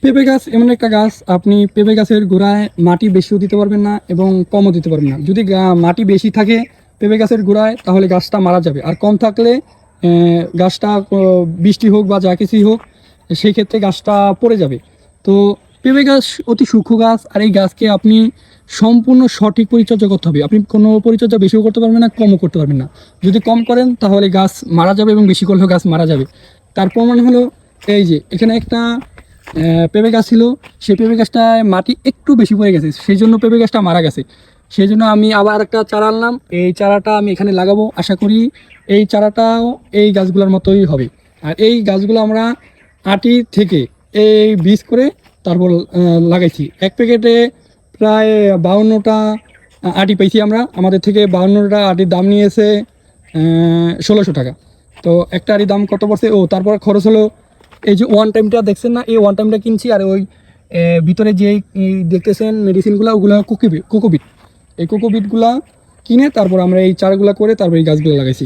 পেঁপে গাছ এমন একটা গাছ, আপনি পেঁপে গাছের গোড়ায় মাটি বেশিও দিতে পারবেন না এবং কমও দিতে পারবেন না। যদি মাটি বেশি থাকে পেঁপে গাছের গোড়ায় তাহলে গাছটা মারা যাবে, আর কম থাকলে গাছটা বৃষ্টি হোক বা যা কিছুই হোক সেই ক্ষেত্রে গাছটা পড়ে যাবে। তো পেঁপে গাছ অতি সূক্ষ্ম গাছ, আর এই গাছকে আপনি সম্পূর্ণ সঠিক পরিচর্যা করতে হবে। আপনি কোনো পরিচর্যা বেশিও করতে পারবেন না, কমও করতে পারবেন না। যদি কম করেন তাহলে গাছ মারা যাবে এবং বেশি করলেও গাছ মারা যাবে। তার প্রমাণ হলো এই যে এখানে একটা পেঁপে গাছ ছিল, সেই পেঁপে গাছটায় মাটি একটু বেশি পড়ে গেছে, সেই জন্য পেঁপে গাছটা মারা গেছে। সেই জন্য আমি আবার একটা চারা আনলাম, এই চারাটা আমি এখানে লাগাবো। আশা করি এই চারাটাও এই গাছগুলোর মতোই হবে। আর এই গাছগুলো আমরা আটি থেকে এই বীজ করে তারপর লাগাইছি। এক প্যাকেটে প্রায় 52টা আটি পাইছি আমরা। আমাদের থেকে 52টা আটির দাম নিয়েছে 1600 টাকা। তো একটা আটির দাম কত পড়ছে, ও তারপর খরচ হলো এই যে ওয়ান টাইমটা দেখছেন না, এই ওয়ান টাইমটা কিনছি। আর ওই ভিতরে যে দেখতেছেন মেডিসিনগুলো, ওগুলো কোকোবিট। এই কোকোবিটগুলা কিনে তারপর আমরা এই চারাগুলা করে তারপর এই গাছগুলো লাগাইছি।